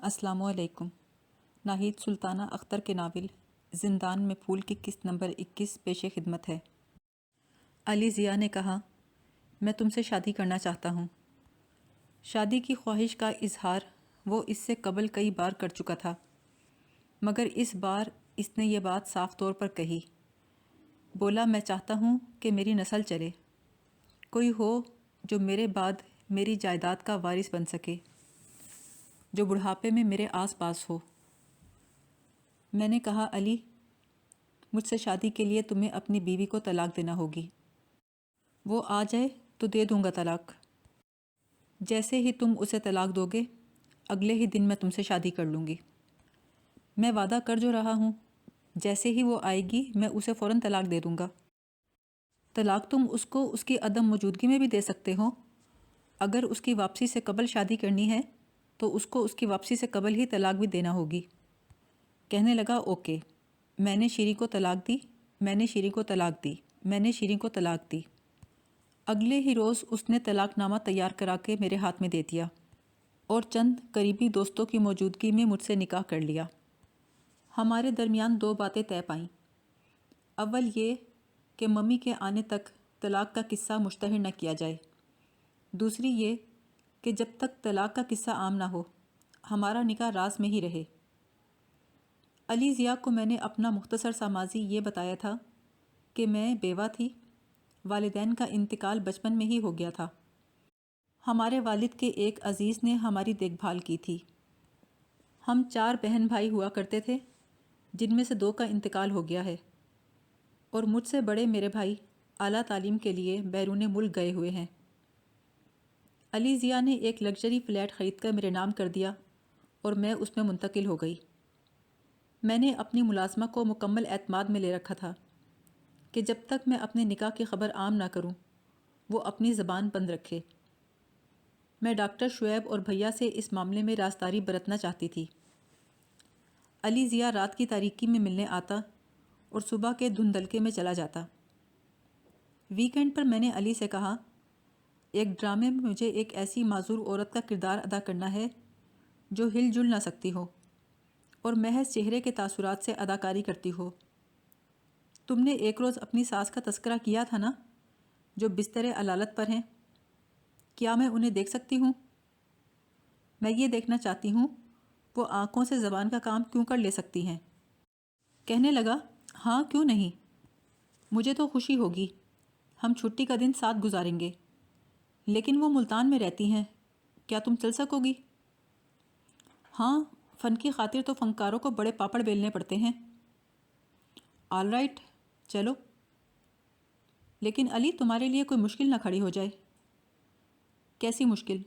السلام علیکم۔ ناہید سلطانہ اختر کے ناول زندان میں پھول کی قسط نمبر 21 پیش خدمت ہے۔ علی ضیاء نے کہا، میں تم سے شادی کرنا چاہتا ہوں۔ شادی کی خواہش کا اظہار وہ اس سے قبل کئی بار کر چکا تھا، مگر اس بار اس نے یہ بات صاف طور پر کہی۔ بولا، میں چاہتا ہوں کہ میری نسل چلے، کوئی ہو جو میرے بعد میری جائیداد کا وارث بن سکے، جو بڑھاپے میں میرے آس پاس ہو۔ میں نے کہا، علی، مجھ سے شادی کے لیے تمہیں اپنی بیوی کو طلاق دینا ہوگی۔ وہ آ جائے تو دے دوں گا طلاق۔ جیسے ہی تم اسے طلاق دو گے، اگلے ہی دن میں تم سے شادی کر لوں گی۔ میں وعدہ کر جو رہا ہوں، جیسے ہی وہ آئے گی میں اسے فوراً طلاق دے دوں گا۔ طلاق تم اس کو اس کی عدم موجودگی میں بھی دے سکتے ہو۔ اگر اس کی واپسی سے قبل شادی کرنی ہے تو اس کو اس کی واپسی سے قبل ہی طلاق بھی دینا ہوگی۔ کہنے لگا، اوکے۔ میں نے شیریں کو طلاق دی، میں نے شیریں کو طلاق دی، میں نے شیریں کو طلاق دی۔ اگلے ہی روز اس نے طلاق نامہ تیار کرا کے میرے ہاتھ میں دے دیا اور چند قریبی دوستوں کی موجودگی میں مجھ سے نکاح کر لیا۔ ہمارے درمیان دو باتیں طے پائیں۔ اول یہ کہ ممی کے آنے تک طلاق کا قصہ مشتہر نہ کیا جائے۔ دوسری یہ کہ جب تک طلاق کا قصہ عام نہ ہو، ہمارا نکاح راز میں ہی رہے۔ علی ضیاء کو میں نے اپنا مختصر سا ماضی یہ بتایا تھا کہ میں بیوہ تھی، والدین کا انتقال بچپن میں ہی ہو گیا تھا۔ ہمارے والد کے ایک عزیز نے ہماری دیکھ بھال کی تھی۔ ہم 4 بہن بھائی ہوا کرتے تھے، جن میں سے 2 کا انتقال ہو گیا ہے، اور مجھ سے بڑے میرے بھائی اعلیٰ تعلیم کے لیے بیرون ملک گئے ہوئے ہیں۔ علی ضیاء نے ایک لگژری فلیٹ خرید کر میرے نام کر دیا اور میں اس میں منتقل ہو گئی۔ میں نے اپنی ملازمہ کو مکمل اعتماد میں لے رکھا تھا کہ جب تک میں اپنے نکاح کی خبر عام نہ کروں، وہ اپنی زبان بند رکھے۔ میں ڈاکٹر شعیب اور بھیا سے اس معاملے میں رازداری برتنا چاہتی تھی۔ علی ضیاء رات کی تاریکی میں ملنے آتا اور صبح کے دھندلکے میں چلا جاتا۔ ویکینڈ پر میں نے علی سے کہا، ایک ڈرامے میں مجھے ایک ایسی معذور عورت کا کردار ادا کرنا ہے جو ہل جل نہ سکتی ہو اور محض چہرے کے تاثرات سے اداکاری کرتی ہو۔ تم نے ایک روز اپنی ساس کا تذکرہ کیا تھا نا، جو بستر علالت پر ہیں؟ کیا میں انہیں دیکھ سکتی ہوں؟ میں یہ دیکھنا چاہتی ہوں وہ آنکھوں سے زبان کا کام کیوں کر لے سکتی ہیں۔ کہنے لگا، ہاں کیوں نہیں، مجھے تو خوشی ہوگی، ہم چھٹی کا دن ساتھ گزاریں گے، لیکن وہ ملتان میں رہتی ہیں، کیا تم چل سکو گی؟ ہاں، فن کی خاطر تو فنکاروں کو بڑے پاپڑ بیلنے پڑتے ہیں۔ آل رائٹ، چلو، لیکن علی تمہارے لیے کوئی مشکل نہ کھڑی ہو جائے۔ کیسی مشکل؟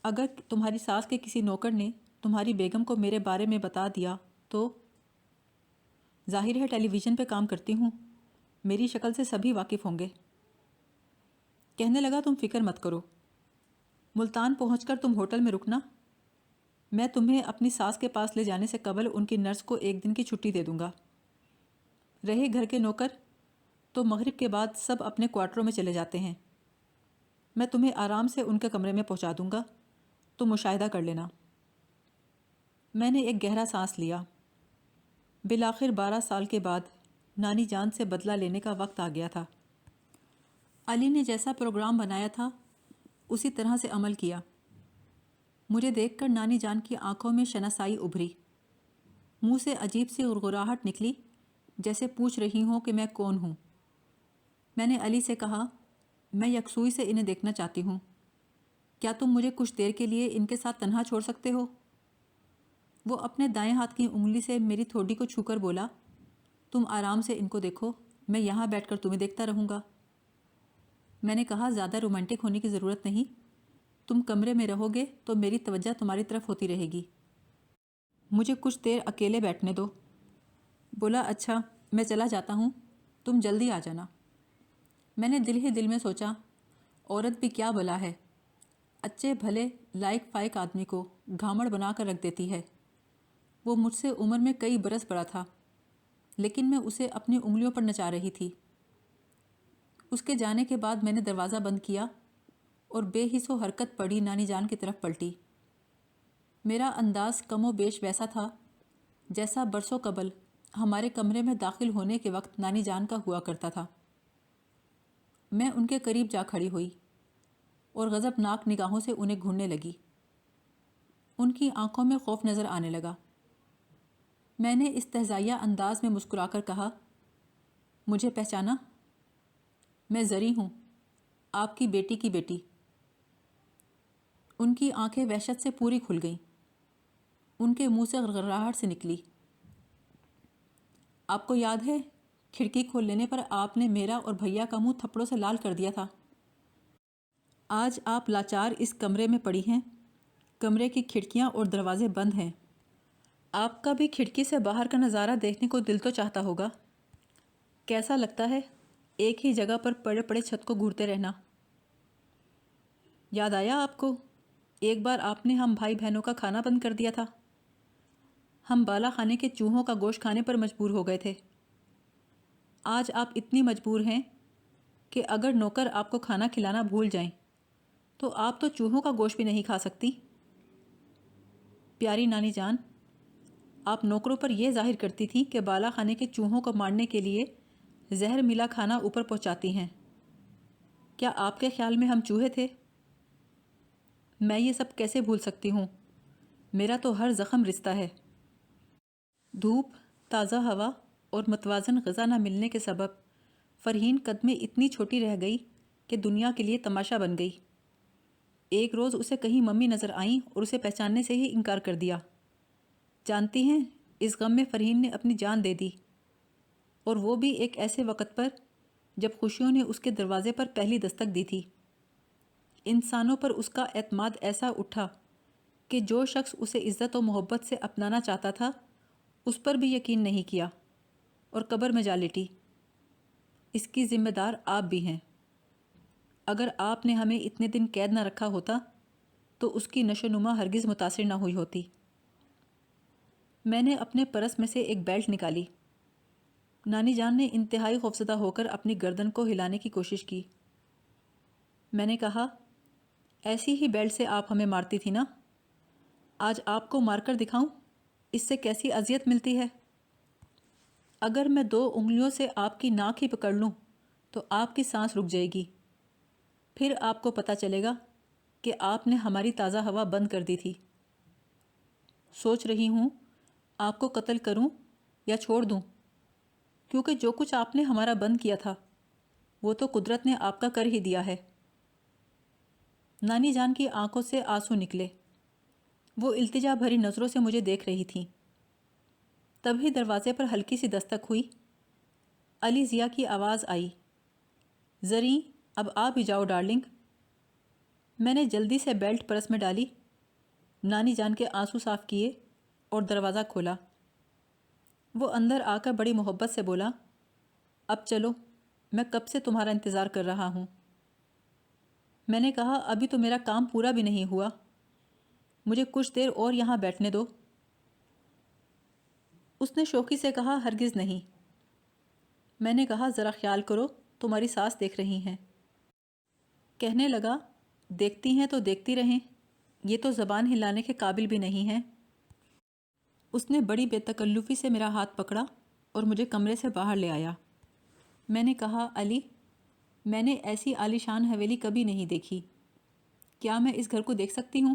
اگر تمہاری ساس کے کسی نوکر نے تمہاری بیگم کو میرے بارے میں بتا دیا تو؟ ظاہر ہے ٹیلی ویژن پہ کام کرتی ہوں، میری شکل سے سبھی واقف ہوں گے۔ کہنے لگا، تم فکر مت کرو، ملتان پہنچ کر تم ہوٹل میں رکنا، میں تمہیں اپنی ساس کے پاس لے جانے سے قبل ان کی نرس کو 1 دن کی چھٹی دے دوں گا۔ رہے گھر کے نوکر، تو مغرب کے بعد سب اپنے کوارٹروں میں چلے جاتے ہیں، میں تمہیں آرام سے ان کے کمرے میں پہنچا دوں گا، تم مشاہدہ کر لینا۔ میں نے ایک گہرا سانس لیا۔ بالآخر 12 سال کے بعد نانی جان سے بدلہ لینے کا وقت آ گیا تھا۔ علی نے جیسا پروگرام بنایا تھا اسی طرح سے عمل کیا۔ مجھے دیکھ کر نانی جان کی آنکھوں میں شناسائی ابھری، منہ سے عجیب سی غرغراہٹ نکلی، جیسے پوچھ رہی ہوں کہ میں کون ہوں۔ میں نے علی سے کہا، میں یکسوئی سے انہیں دیکھنا چاہتی ہوں، کیا تم مجھے کچھ دیر کے لیے ان کے ساتھ تنہا چھوڑ سکتے ہو؟ وہ اپنے دائیں ہاتھ کی انگلی سے میری تھوڑی کو چھو کر بولا، تم آرام سے ان کو دیکھو، میں یہاں بیٹھ کر تمہیں دیکھتا رہوں گا۔ میں نے کہا، زیادہ رومانٹک ہونے کی ضرورت نہیں، تم کمرے میں رہو گے تو میری توجہ تمہاری طرف ہوتی رہے گی، مجھے کچھ دیر اکیلے بیٹھنے دو۔ بولا، اچھا، میں چلا جاتا ہوں، تم جلدی آ جانا۔ میں نے دل ہی دل میں سوچا، عورت بھی کیا بلا ہے، اچھے بھلے لائق فائق آدمی کو گھامڑ بنا کر رکھ دیتی ہے۔ وہ مجھ سے عمر میں کئی برس بڑا تھا، لیکن میں اسے اپنی انگلیوں پر نچا رہی تھی۔ اس کے جانے کے بعد میں نے دروازہ بند کیا اور بے حس و حرکت پڑی نانی جان کی طرف پلٹی۔ میرا انداز کم و بیش ویسا تھا جیسا برسوں قبل ہمارے کمرے میں داخل ہونے کے وقت نانی جان کا ہوا کرتا تھا۔ میں ان کے قریب جا کھڑی ہوئی اور غضبناک نگاہوں سے انہیں گھورنے لگی۔ ان کی آنکھوں میں خوف نظر آنے لگا۔ میں نے استہزائیہ انداز میں مسکرا کر کہا، مجھے پہچانا؟ میں زری ہوں، آپ کی بیٹی کی بیٹی۔ ان کی آنکھیں وحشت سے پوری کھل گئیں۔ ان کے منہ سے غرغراہٹ سے نکلی، آپ کو یاد ہے کھڑکی کھول لینے پر آپ نے میرا اور بھیا کا منہ تھپڑوں سے لال کر دیا تھا؟ آج آپ لاچار اس کمرے میں پڑی ہیں، کمرے کی کھڑکیاں اور دروازے بند ہیں۔ آپ کا بھی کھڑکی سے باہر کا نظارہ دیکھنے کو دل تو چاہتا ہوگا۔ کیسا لگتا ہے ایک ہی جگہ پر پڑے پڑے چھت کو گھورتے رہنا؟ یاد آیا آپ کو ایک بار آپ نے ہم بھائی بہنوں کا کھانا بند کر دیا تھا؟ ہم بالا خانے کے چوہوں کا گوشت کھانے پر مجبور ہو گئے تھے۔ آج آپ اتنی مجبور ہیں کہ اگر نوکر آپ کو کھانا کھلانا بھول جائیں تو آپ تو چوہوں کا گوشت بھی نہیں کھا سکتی۔ پیاری نانی جان، آپ نوکروں پر یہ ظاہر کرتی تھی کہ بالا خانے کے چوہوں کو مارنے کے لیے زہر ملا کھانا اوپر پہنچاتی ہیں۔ کیا آپ کے خیال میں ہم چوہے تھے؟ میں یہ سب کیسے بھول سکتی ہوں؟ میرا تو ہر زخم رستہ ہے۔ دھوپ، تازہ ہوا اور متوازن غذا نہ ملنے کے سبب فرحین قد میں اتنی چھوٹی رہ گئی کہ دنیا کے لیے تماشا بن گئی۔ ایک روز اسے کہیں ممی نظر آئیں اور اسے پہچاننے سے ہی انکار کر دیا۔ جانتی ہیں اس غم میں فرحین نے اپنی جان دے دی، اور وہ بھی ایک ایسے وقت پر جب خوشیوں نے اس کے دروازے پر پہلی دستک دی تھی۔ انسانوں پر اس کا اعتماد ایسا اٹھا کہ جو شخص اسے عزت و محبت سے اپنانا چاہتا تھا اس پر بھی یقین نہیں کیا اور قبر میں جا لیٹی۔ اس کی ذمہ دار آپ بھی ہیں۔ اگر آپ نے ہمیں اتنے دن قید نہ رکھا ہوتا تو اس کی نشو نما ہرگز متاثر نہ ہوئی ہوتی۔ میں نے اپنے پرس میں سے ایک بیلٹ نکالی۔ نانی جان نے انتہائی خوفزدہ ہو کر اپنی گردن کو ہلانے کی کوشش کی۔ میں نے کہا، ایسی ہی بیلٹ سے آپ ہمیں مارتی تھی نا؟ آج آپ کو مار کر دکھاؤں اس سے کیسی اذیت ملتی ہے۔ اگر میں 2 انگلیوں سے آپ کی ناک ہی پکڑ لوں تو آپ کی سانس رک جائے گی۔ پھر آپ کو پتہ چلے گا کہ آپ نے ہماری تازہ ہوا بند کر دی تھی۔ سوچ رہی ہوں آپ کو قتل کروں یا چھوڑ دوں، کیونکہ جو کچھ آپ نے ہمارا بند کیا تھا وہ تو قدرت نے آپ کا کر ہی دیا ہے۔ نانی جان کی آنکھوں سے آنسو نکلے۔ وہ التجا بھری نظروں سے مجھے دیکھ رہی تھیں۔ تبھی دروازے پر ہلکی سی دستک ہوئی۔ علی ضیا کی آواز آئی، زریں اب آپ بھی جاؤ ڈارلنگ۔ میں نے جلدی سے بیلٹ پرس میں ڈالی، نانی جان کے آنسو صاف کیے اور دروازہ کھولا۔ وہ اندر آ کر بڑی محبت سے بولا، اب چلو، میں کب سے تمہارا انتظار کر رہا ہوں۔ میں نے کہا، ابھی تو میرا کام پورا بھی نہیں ہوا، مجھے کچھ دیر اور یہاں بیٹھنے دو۔ اس نے شوخی سے کہا، ہرگز نہیں۔ میں نے کہا، ذرا خیال کرو، تمہاری ساس دیکھ رہی ہیں۔ کہنے لگا، دیکھتی ہیں تو دیکھتی رہیں، یہ تو زبان ہلانے کے قابل بھی نہیں ہیں۔ اس نے بڑی بے تکلفی سے میرا ہاتھ پکڑا اور مجھے کمرے سے باہر لے آیا۔ میں نے کہا، علی، میں نے ایسی عالیشان حویلی کبھی نہیں دیکھی، کیا میں اس گھر کو دیکھ سکتی ہوں؟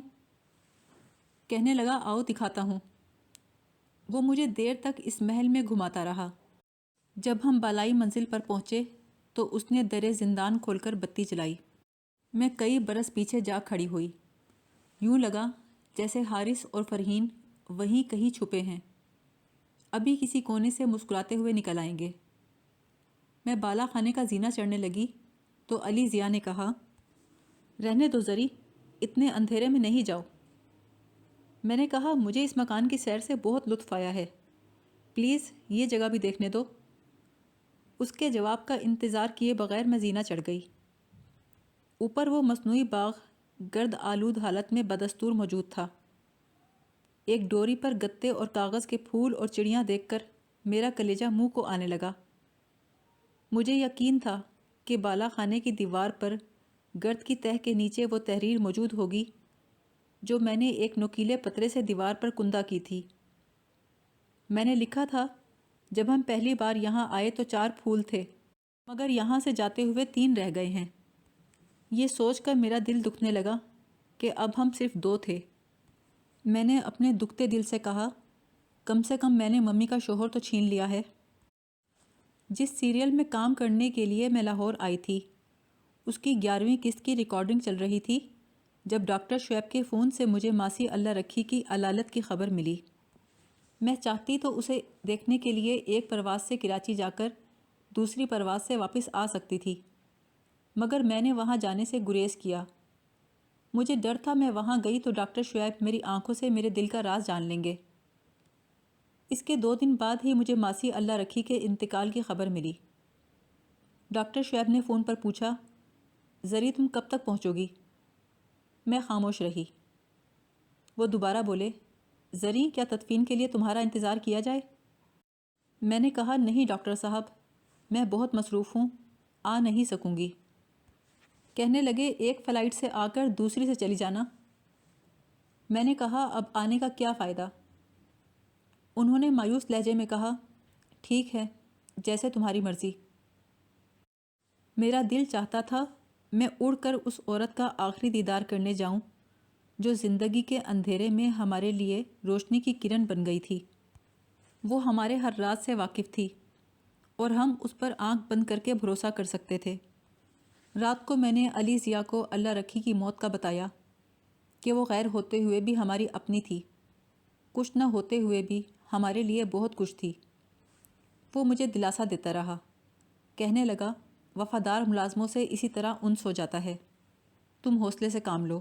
کہنے لگا، آؤ دکھاتا ہوں۔ وہ مجھے دیر تک اس محل میں گھماتا رہا۔ جب ہم بالائی منزل پر پہنچے تو اس نے در زندان کھول کر بتی جلائی۔ میں کئی برس پیچھے جا کھڑی ہوئی۔ یوں لگا جیسے حارث اور فرحین وہیں کہیں چھپے ہیں، ابھی کسی کونے سے مسکراتے ہوئے نکل آئیں گے۔ میں بالا خانے کا زینہ چڑھنے لگی تو علی ضیا نے کہا، رہنے دو زری، اتنے اندھیرے میں نہیں جاؤ۔ میں نے کہا، مجھے اس مکان کی سیر سے بہت لطف آیا ہے، پلیز یہ جگہ بھی دیکھنے دو۔ اس کے جواب کا انتظار کیے بغیر میں زینہ چڑھ گئی۔ اوپر وہ مصنوعی باغ گرد آلود حالت میں بدستور موجود تھا۔ ایک ڈوری پر گتے اور کاغذ کے پھول اور چڑیاں دیکھ کر میرا کلیجہ منہ کو آنے لگا۔ مجھے یقین تھا کہ بالا خانے کی دیوار پر گرد کی تہ کے نیچے وہ تحریر موجود ہوگی جو میں نے ایک نوکیلے پترے سے دیوار پر کندہ کی تھی۔ میں نے لکھا تھا، جب ہم پہلی بار یہاں آئے تو 4 پھول تھے، مگر یہاں سے جاتے ہوئے 3 رہ گئے ہیں۔ یہ سوچ کر میرا دل دکھنے لگا کہ اب ہم صرف 2 تھے۔ میں نے اپنے دکھتے دل سے کہا، کم سے کم میں نے ممی کا شوہر تو چھین لیا ہے۔ جس سیریل میں کام کرنے کے لیے میں لاہور آئی تھی، اس کی 11ویں قسط کی ریکارڈنگ چل رہی تھی جب ڈاکٹر شعیب کے فون سے مجھے ماسی اللہ رکھی کی علالت کی خبر ملی۔ میں چاہتی تو اسے دیکھنے کے لیے ایک پرواز سے کراچی جا کر دوسری پرواز سے واپس آ سکتی تھی، مگر میں نے وہاں جانے سے گریز کیا۔ مجھے ڈر تھا میں وہاں گئی تو ڈاکٹر شعیب میری آنکھوں سے میرے دل کا راز جان لیں گے۔ اس کے 2 دن بعد ہی مجھے ماسی اللہ رکھی کے انتقال کی خبر ملی۔ ڈاکٹر شعیب نے فون پر پوچھا، زری تم کب تک پہنچو گی؟ میں خاموش رہی۔ وہ دوبارہ بولے، زری کیا تدفین کے لیے تمہارا انتظار کیا جائے؟ میں نے کہا، نہیں ڈاکٹر صاحب، میں بہت مصروف ہوں، آ نہیں سکوں گی۔ کہنے لگے، ایک فلائٹ سے آ کر دوسری سے چلی جانا۔ میں نے کہا، اب آنے کا کیا فائدہ؟ انہوں نے مایوس لہجے میں کہا، ٹھیک ہے، جیسے تمہاری مرضی۔ میرا دل چاہتا تھا میں اڑ کر اس عورت کا آخری دیدار کرنے جاؤں جو زندگی کے اندھیرے میں ہمارے لیے روشنی کی کرن بن گئی تھی۔ وہ ہمارے ہر راز سے واقف تھی اور ہم اس پر آنکھ بند کر کے بھروسہ کر سکتے تھے۔ رات کو میں نے علی ضیاء کو اللہ رکھی کی موت کا بتایا کہ وہ غیر ہوتے ہوئے بھی ہماری اپنی تھی، کچھ نہ ہوتے ہوئے بھی ہمارے لیے بہت کچھ تھی۔ وہ مجھے دلاسا دیتا رہا، کہنے لگا، وفادار ملازموں سے اسی طرح انس ہو جاتا ہے، تم حوصلے سے کام لو۔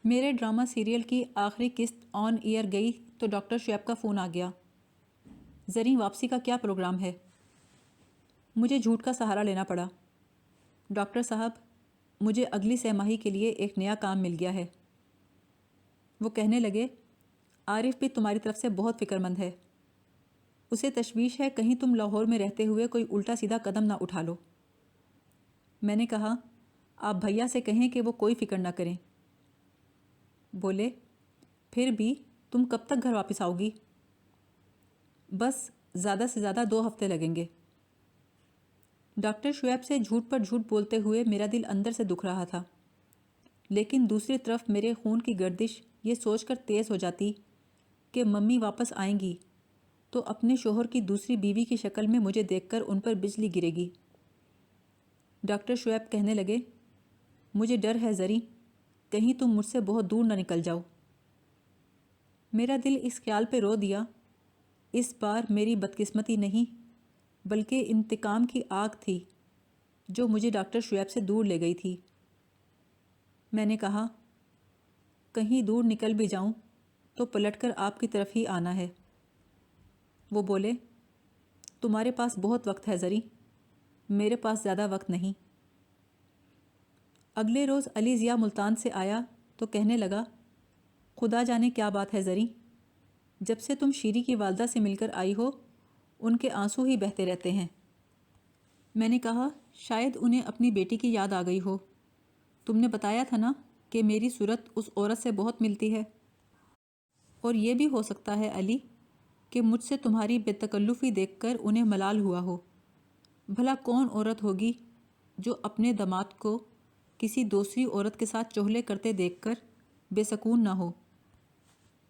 میرے ڈرامہ سیریل کی آخری قسط آن ایئر گئی تو ڈاکٹر شعیب کا فون آ گیا، زریں واپسی کا کیا پروگرام ہے؟ مجھے جھوٹ کا سہارا لینا پڑا، ڈاکٹر صاحب مجھے اگلی 6 ماہی کے لیے ایک نیا کام مل گیا ہے۔ وہ کہنے لگے، عارف بھی تمہاری طرف سے بہت فکر مند ہے، اسے تشویش ہے کہیں تم لاہور میں رہتے ہوئے کوئی الٹا سیدھا قدم نہ اٹھا لو۔ میں نے کہا، آپ بھیا سے کہیں کہ وہ کوئی فکر نہ کریں۔ بولے، پھر بھی تم کب تک گھر واپس آؤ گی؟ بس زیادہ سے زیادہ 2 ہفتے لگیں گے۔ ڈاکٹر شعیب سے جھوٹ پر جھوٹ بولتے ہوئے میرا دل اندر سے دکھ رہا تھا، لیکن دوسری طرف میرے خون کی گردش یہ سوچ کر تیز ہو جاتی کہ ممی واپس آئیں گی تو اپنے شوہر کی دوسری بیوی کی شکل میں مجھے دیکھ کر ان پر بجلی گرے گی۔ ڈاکٹر شعیب کہنے لگے، مجھے ڈر ہے زری، کہیں تم مجھ سے بہت دور نہ نکل جاؤ۔ میرا دل اس خیال پہ رو دیا، اس بار میری بدقسمتی نہیں بلکہ انتقام کی آگ تھی جو مجھے ڈاکٹر شعیب سے دور لے گئی تھی۔ میں نے کہا، کہیں دور نکل بھی جاؤں تو پلٹ کر آپ کی طرف ہی آنا ہے۔ وہ بولے، تمہارے پاس بہت وقت ہے زری، میرے پاس زیادہ وقت نہیں۔ اگلے روز علی ضیاء ملتان سے آیا تو کہنے لگا، خدا جانے کیا بات ہے زری، جب سے تم شیری کی والدہ سے مل کر آئی ہو ان کے آنسو ہی بہتے رہتے ہیں۔ میں نے کہا، شاید انہیں اپنی بیٹی کی یاد آ گئی ہو، تم نے بتایا تھا نا کہ میری صورت اس عورت سے بہت ملتی ہے، اور یہ بھی ہو سکتا ہے علی کہ مجھ سے تمہاری بے تکلفی دیکھ کر انہیں ملال ہوا ہو۔ بھلا کون عورت ہوگی جو اپنے داماد کو کسی دوسری عورت کے ساتھ چغلے کرتے دیکھ کر بے سکون نہ ہو؟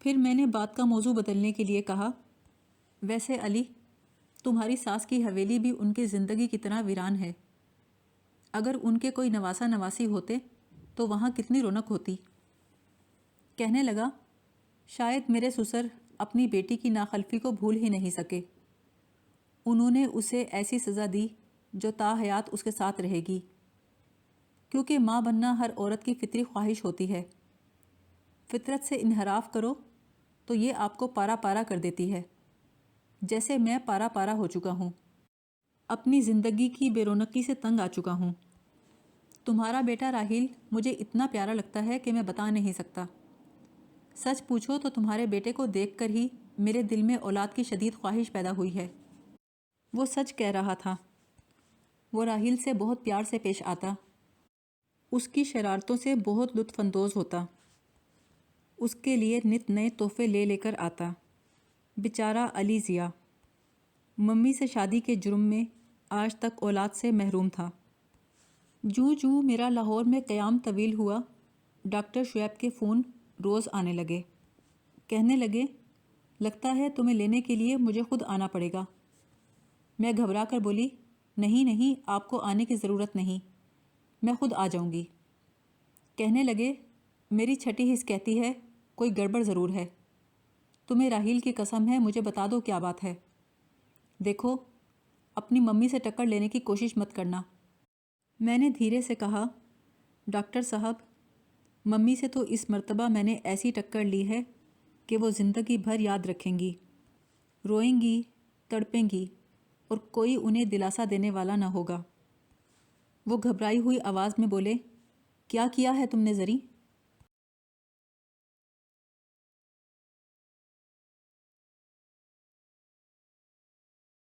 پھر میں نے بات کا موضوع بدلنے کے لیے کہا، ویسے علی، تمہاری ساس کی حویلی بھی ان کی زندگی کی طرح ویران ہے، اگر ان کے کوئی نواسا نواسی ہوتے تو وہاں کتنی رونق ہوتی۔ کہنے لگا، شاید میرے سسر اپنی بیٹی کی ناخلفی کو بھول ہی نہیں سکے، انہوں نے اسے ایسی سزا دی جو تا حیات اس کے ساتھ رہے گی، کیونکہ ماں بننا ہر عورت کی فطری خواہش ہوتی ہے۔ فطرت سے انحراف کرو تو یہ آپ کو پارا پارا کر دیتی ہے، جیسے میں پارا پارا ہو چکا ہوں، اپنی زندگی کی بے رونقی سے تنگ آ چکا ہوں۔ تمہارا بیٹا راہیل مجھے اتنا پیارا لگتا ہے کہ میں بتا نہیں سکتا۔ سچ پوچھو تو تمہارے بیٹے کو دیکھ کر ہی میرے دل میں اولاد کی شدید خواہش پیدا ہوئی ہے۔ وہ سچ کہہ رہا تھا، وہ راہیل سے بہت پیار سے پیش آتا، اس کی شرارتوں سے بہت لطف اندوز ہوتا۔ اس کے لیے نت نئے تحفے لے لے کر آتا۔ بیچارہ علی ضیاء ممی سے شادی کے جرم میں آج تک اولاد سے محروم تھا۔ جوں جوں میرا لاہور میں قیام طویل ہوا، ڈاکٹر شعیب کے فون روز آنے لگے۔ کہنے لگے لگتا ہے تمہیں لینے کے لیے مجھے خود آنا پڑے گا۔ میں گھبرا کر بولی نہیں نہیں، آپ کو آنے کی ضرورت نہیں، میں خود آ جاؤں گی۔ کہنے لگے میری چھٹی حس کہتی ہے کوئی گڑبڑ ضرور ہے، تمہیں راحیل کی قسم ہے، مجھے بتا دو کیا بات ہے۔ دیکھو اپنی ممی سے ٹکر لینے کی کوشش مت کرنا۔ میں نے دھیرے سے کہا ڈاکٹر صاحب، ممی سے تو اس مرتبہ میں نے ایسی ٹکر لی ہے کہ وہ زندگی بھر یاد رکھیں گی، روئیں گی، تڑپیں گی، اور کوئی انہیں دلاسا دینے والا نہ ہوگا۔ وہ گھبرائی ہوئی آواز میں بولے کیا کیا ہے تم نے زری؟